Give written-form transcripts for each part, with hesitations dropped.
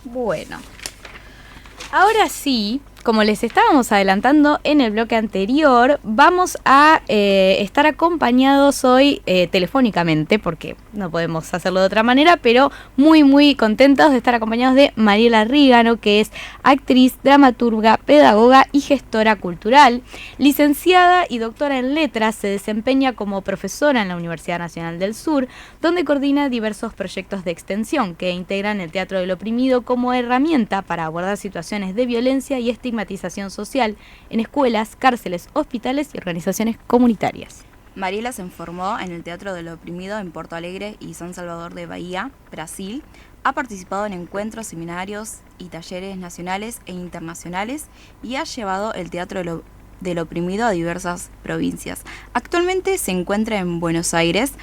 Bueno, ahora sí, como les estábamos adelantando en el bloque anterior, vamos a estar acompañados hoy telefónicamente, porque no podemos hacerlo de otra manera, pero muy contentos de estar acompañados de Mariela Rígano, que es actriz, dramaturga, pedagoga y gestora cultural. Licenciada y doctora en letras, se desempeña como profesora en la Universidad Nacional del Sur, donde coordina diversos proyectos de extensión que integran el teatro del oprimido como herramienta para abordar situaciones de violencia y estigmatización social en escuelas, cárceles, hospitales y organizaciones comunitarias. Mariela se formó en el Teatro del Oprimido en Porto Alegre y San Salvador de Bahía, Brasil. Ha participado en encuentros, seminarios y talleres nacionales e internacionales y ha llevado el Teatro del Oprimido a diversas provincias. Actualmente se encuentra en Buenos Aires,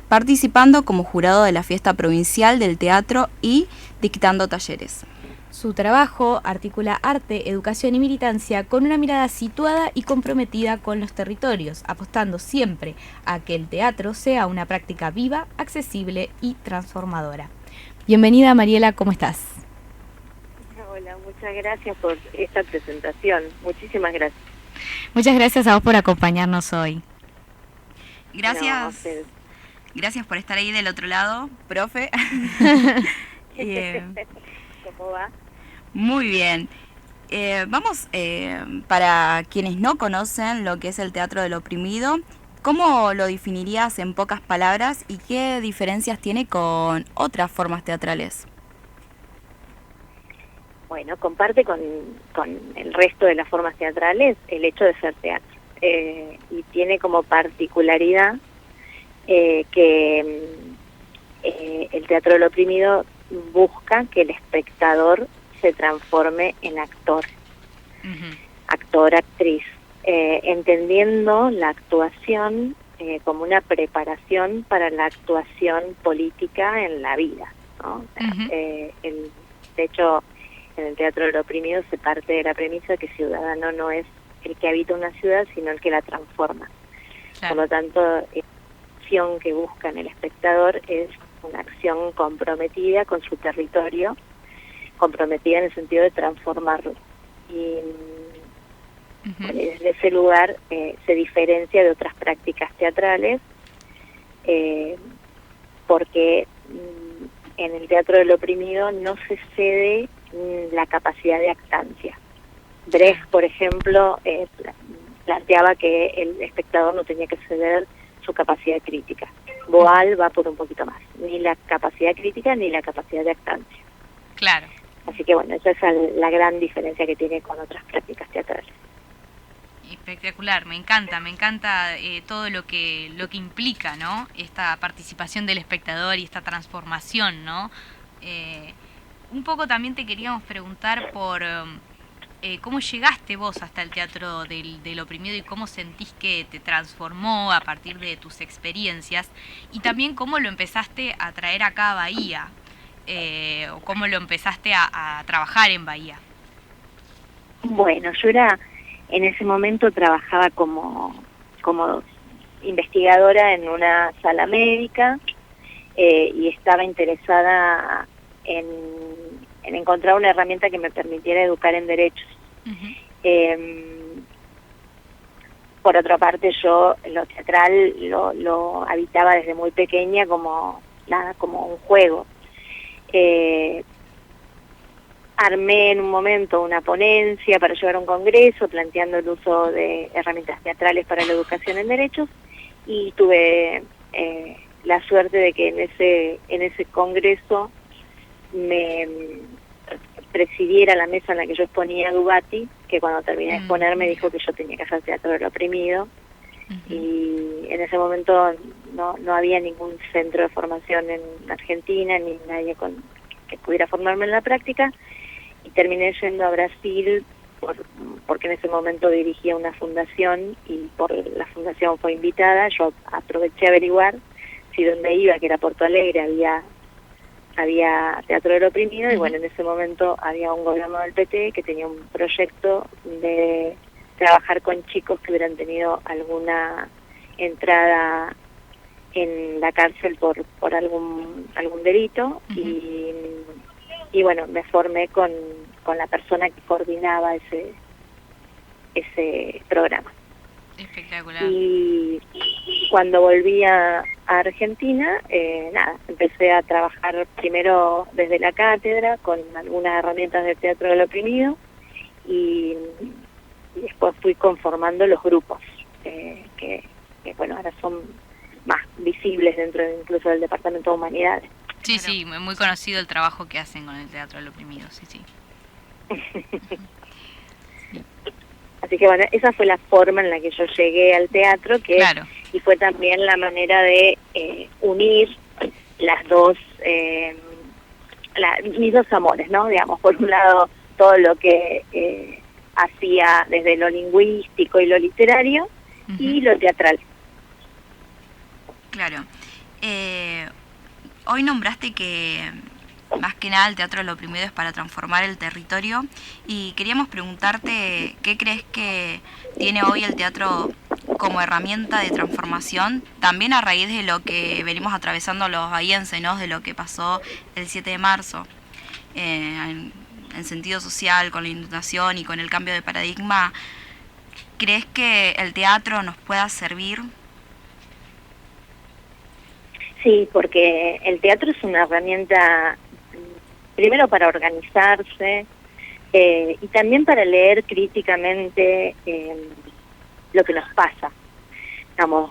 participando como jurado de la Fiesta Provincial del Teatro y dictando talleres. Su trabajo articula arte, educación y militancia con una mirada situada y comprometida con los territorios, apostando siempre a que el teatro sea una práctica viva, accesible y transformadora. Bienvenida, Mariela, ¿cómo estás? Hola, muchas gracias por esta presentación. Muchísimas gracias. Muchas gracias a vos por acompañarnos hoy. Gracias. No, gracias por estar ahí del otro lado, profe. ¿Cómo va? Muy bien. Vamos, para quienes no conocen lo que es el teatro del oprimido, ¿cómo lo definirías en pocas palabras y qué diferencias tiene con otras formas teatrales? Bueno, comparte con el resto de las formas teatrales el hecho de ser teatro. Y tiene como particularidad que el teatro del oprimido busca que el espectador se transforme en actor, actor, actriz, entendiendo la actuación como una preparación para la actuación política en la vida, ¿no? De hecho, en el teatro del oprimido se parte de la premisa que ciudadano no es el que habita una ciudad, sino el que la transforma. Claro. Por lo tanto, la acción que busca en el espectador es una acción comprometida con su territorio, comprometida en el sentido de transformarlo. Y desde ese lugar se diferencia de otras prácticas teatrales, porque en el teatro del oprimido no se cede la capacidad de actancia. Brecht, por ejemplo, planteaba que el espectador no tenía que ceder su capacidad crítica. Boal va por un poquito más, ni la capacidad crítica ni la capacidad de actancia. Claro. Así que bueno, esa es la gran diferencia que tiene con otras prácticas teatrales. Espectacular, me encanta todo lo que implica, ¿no? Esta participación del espectador y esta transformación, ¿no? Un poco también te queríamos preguntar por cómo llegaste vos hasta el teatro del oprimido y cómo sentís que te transformó a partir de tus experiencias y también cómo lo empezaste a traer acá a Bahía, o cómo lo empezaste a trabajar en Bahía. Bueno, yo en ese momento trabajaba como investigadora en una sala médica y estaba interesada en encontrar una herramienta que me permitiera educar en derechos. Por otra parte, yo lo teatral lo habitaba desde muy pequeña como un juego. Armé en un momento una ponencia para llevar a un congreso planteando el uso de herramientas teatrales para la educación en derechos y tuve la suerte de que en ese congreso me presidiera la mesa en la que yo exponía a Dubati, que cuando terminé de exponer me dijo que yo tenía que hacer teatro del oprimido. Y en ese momento no había ningún centro de formación en Argentina, ni nadie que pudiera formarme en la práctica, y terminé yendo a Brasil porque en ese momento dirigía una fundación y por la fundación fue invitada. Yo aproveché a averiguar si donde iba, que era Porto Alegre, había teatro del oprimido, y bueno, en ese momento había un gobierno del PT que tenía un proyecto de trabajar con chicos que hubieran tenido alguna entrada en la cárcel por algún delito, y y bueno, me formé con la persona que coordinaba ese programa. Espectacular. Y cuando volví a Argentina, empecé a trabajar primero desde la cátedra con algunas herramientas del teatro del oprimido y después fui conformando los grupos que bueno, ahora son más visibles dentro incluso del Departamento de Humanidades. Sí, claro. Sí, muy conocido el trabajo que hacen con el teatro del oprimido, sí. Así que bueno, esa fue la forma en la que yo llegué al teatro, claro. Y fue también la manera de unir las dos, mis dos amores, ¿no? Digamos, por un lado, todo lo que hacía desde lo lingüístico y lo literario, y lo teatral. Claro. Hoy nombraste que más que nada el teatro del oprimido es para transformar el territorio y queríamos preguntarte qué crees que tiene hoy el teatro como herramienta de transformación, también a raíz de lo que venimos atravesando los bahienses, ¿no? De lo que pasó el 7 de marzo, en sentido social, con la inundación y con el cambio de paradigma. ¿Crees que el teatro nos pueda servir? Sí, porque el teatro es una herramienta primero para organizarse y también para leer críticamente lo que nos pasa. Digamos,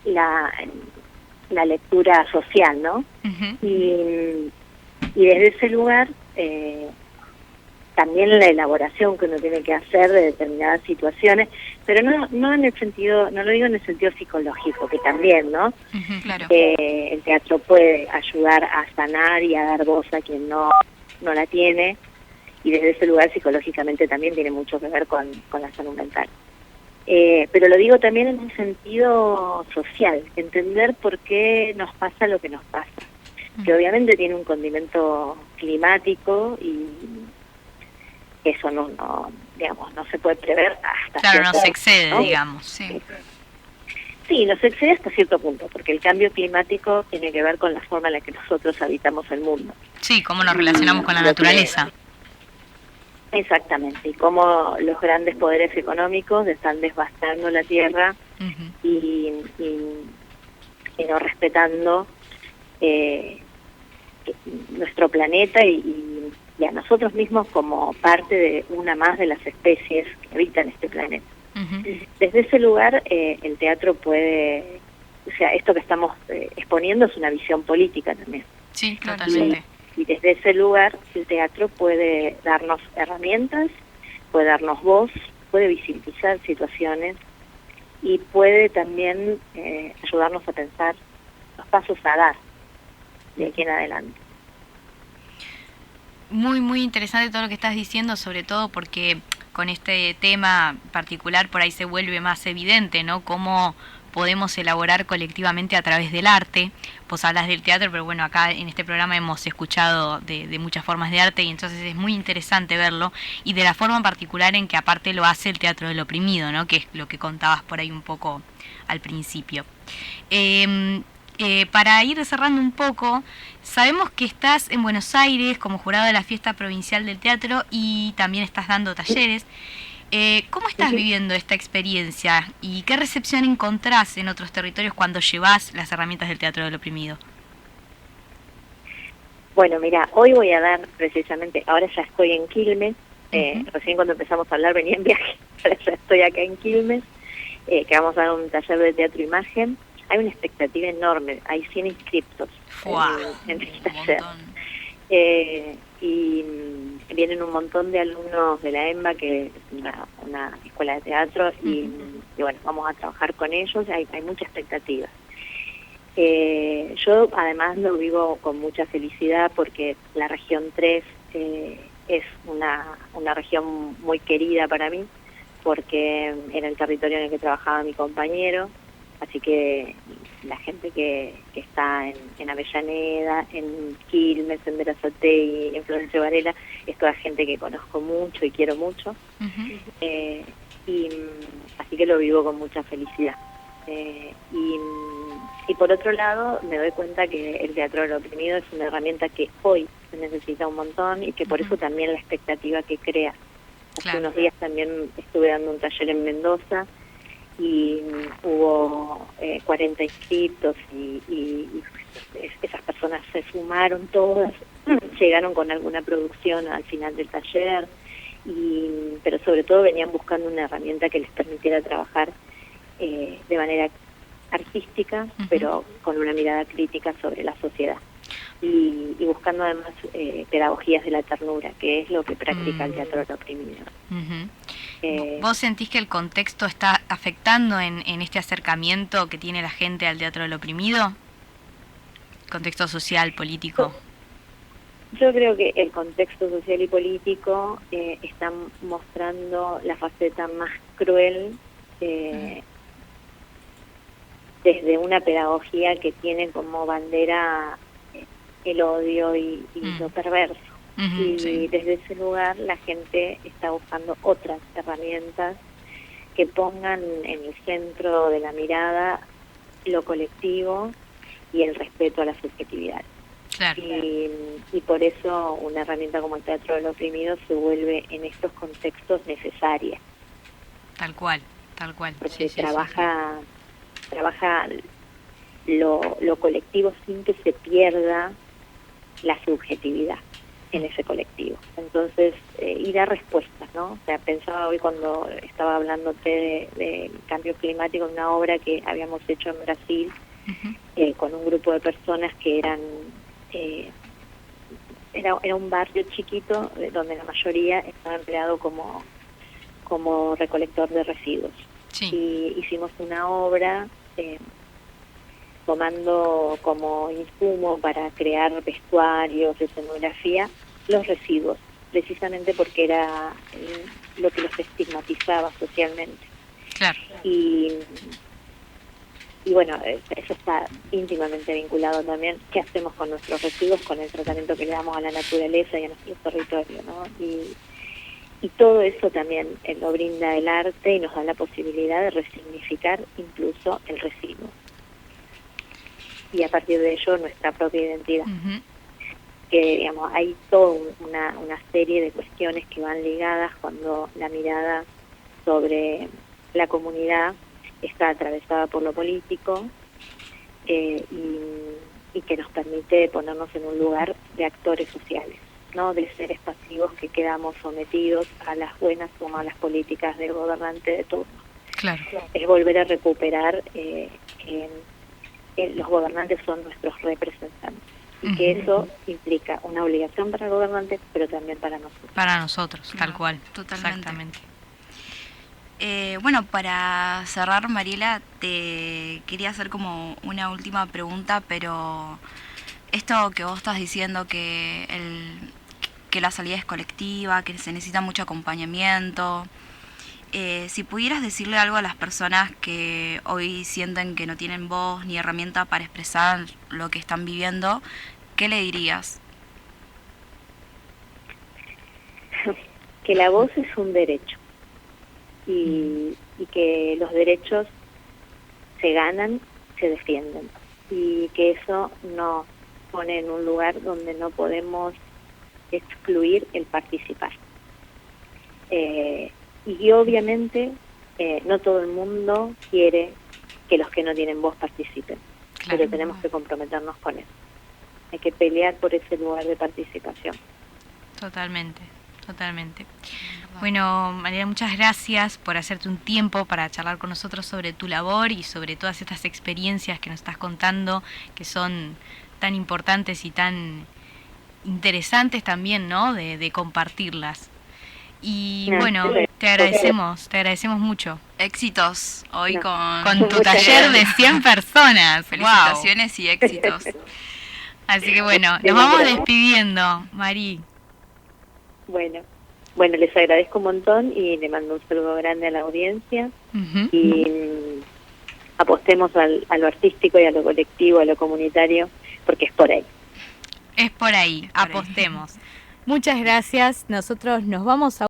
la lectura social, ¿no? Y desde ese lugar también la elaboración que uno tiene que hacer de determinadas situaciones, pero no en el sentido, no lo digo en el sentido psicológico, que también, ¿no? Claro. El teatro puede ayudar a sanar y a dar voz a quien no la tiene, y desde ese lugar psicológicamente también tiene mucho que ver con la salud mental. Pero lo digo también en un sentido social, entender por qué nos pasa lo que nos pasa, que obviamente tiene un condimento climático y eso no se puede prever hasta claro, cierto no se excede, ¿no? digamos. Sí. Sí, nos excede hasta cierto punto, porque el cambio climático tiene que ver con la forma en la que nosotros habitamos el mundo. Sí, cómo nos relacionamos con la naturaleza. Exactamente, y cómo los grandes poderes económicos están devastando la tierra y no respetando nuestro planeta y a nosotros mismos como parte de una más de las especies que habitan este planeta. Desde ese lugar el teatro puede, o sea, esto que estamos exponiendo es una visión política también. Sí, totalmente. Y desde ese lugar el teatro puede darnos herramientas, puede darnos voz, puede visibilizar situaciones y puede también ayudarnos a pensar los pasos a dar de aquí en adelante. Muy, muy interesante todo lo que estás diciendo, sobre todo porque con este tema particular por ahí se vuelve más evidente, ¿no? Cómo podemos elaborar colectivamente a través del arte. Vos hablas del teatro, pero bueno, acá en este programa hemos escuchado de muchas formas de arte y entonces es muy interesante verlo y de la forma particular en que aparte lo hace el teatro del oprimido, ¿no? Que es lo que contabas por ahí un poco al principio. Para ir cerrando un poco, sabemos que estás en Buenos Aires como jurado de la Fiesta Provincial del Teatro y también estás dando talleres. ¿Cómo estás viviendo esta experiencia y qué recepción encontrás en otros territorios cuando llevas las herramientas del teatro del oprimido? Bueno, mira, hoy voy a dar precisamente, ahora ya estoy en Quilmes, recién cuando empezamos a hablar venía en viaje, ahora ya estoy acá en Quilmes, que vamos a dar un taller de teatro e imagen. Hay una expectativa enorme, hay 100 inscriptos en el taller. Y vienen un montón de alumnos de la EMBA, que es una escuela de teatro, y bueno, vamos a trabajar con ellos, hay mucha expectativa. Yo además lo vivo con mucha felicidad porque la región 3 es una región muy querida para mí, porque era el territorio en el que trabajaba mi compañero, así que la gente que está en Avellaneda, en Quilmes, en Berazategui, en Florencio Varela, es toda gente que conozco mucho y quiero mucho, y así que lo vivo con mucha felicidad. Y por otro lado, me doy cuenta que el teatro del oprimido es una herramienta que hoy, en necesita un montón y que por eso también la expectativa que crea. Hace Claro. unos días también estuve dando un taller en Mendoza y hubo 40 inscriptos y esas personas se sumaron todas, llegaron con alguna producción al final del taller, pero sobre todo venían buscando una herramienta que les permitiera trabajar de manera artística, pero con una mirada crítica sobre la sociedad. Y buscando además pedagogías de la ternura, que es lo que practica el teatro del oprimido. ¿Vos sentís que el contexto está afectando en este acercamiento que tiene la gente al teatro del oprimido? Contexto social, político. Yo creo que el contexto social y político está mostrando la faceta más cruel desde una pedagogía que tiene como bandera el odio y lo perverso. Y desde ese lugar la gente está buscando otras herramientas que pongan en el centro de la mirada lo colectivo y el respeto a la subjetividad. Claro. Y por eso una herramienta como el teatro del oprimido se vuelve en estos contextos necesaria. Tal cual, tal cual. Porque trabaja lo colectivo sin que se pierda la subjetividad en ese colectivo. Entonces, y da respuestas, ¿no? O sea, pensaba hoy cuando estaba hablándote de cambio climático en una obra que habíamos hecho en Brasil con un grupo de personas que eran... Era un barrio chiquito donde la mayoría estaba empleado como recolector de residuos. Sí. Y hicimos una obra tomando como insumo para crear vestuarios, escenografía, los residuos, precisamente porque era lo que los estigmatizaba socialmente. Claro. Y bueno, eso está íntimamente vinculado también, qué hacemos con nuestros residuos, con el tratamiento que le damos a la naturaleza y a nuestro territorio, ¿no? Y todo eso también lo brinda el arte y nos da la posibilidad de resignificar incluso el residuo. Y a partir de ello nuestra propia identidad. Que digamos, hay toda una serie de cuestiones que van ligadas cuando la mirada sobre la comunidad está atravesada por lo político y que nos permite ponernos en un lugar de actores sociales, no de seres pasivos que quedamos sometidos a las buenas o malas políticas del gobernante de turno. Claro. Es volver a recuperar que los gobernantes son nuestros representantes y que eso implica una obligación para el gobernante, pero también para nosotros. Para nosotros, tal cual. Totalmente. Exactamente. Bueno, para cerrar, Mariela, te quería hacer como una última pregunta, pero esto que vos estás diciendo, que la salida es colectiva, que se necesita mucho acompañamiento, si pudieras decirle algo a las personas que hoy sienten que no tienen voz ni herramienta para expresar lo que están viviendo, ¿qué le dirías? Que la voz es un derecho. Y que los derechos se ganan, se defienden, y que eso nos pone en un lugar donde no podemos excluir el participar. Y obviamente no todo el mundo quiere que los que no tienen voz participen, Claro. pero tenemos que comprometernos con eso. Hay que pelear por ese lugar de participación. Totalmente, totalmente. Bueno, Mariela, muchas gracias por hacerte un tiempo para charlar con nosotros sobre tu labor y sobre todas estas experiencias que nos estás contando, que son tan importantes y tan interesantes también, ¿no? De compartirlas. Y bueno, te agradecemos mucho. Éxitos hoy con Con tu taller de 100 personas. felicitaciones y éxitos. Así que bueno, nos vamos despidiendo, Mari. Bueno, les agradezco un montón y le mando un saludo grande a la audiencia. Y apostemos a lo artístico y a lo colectivo, a lo comunitario, porque es por ahí. Es por ahí, apostemos. Muchas gracias. Nosotros nos vamos a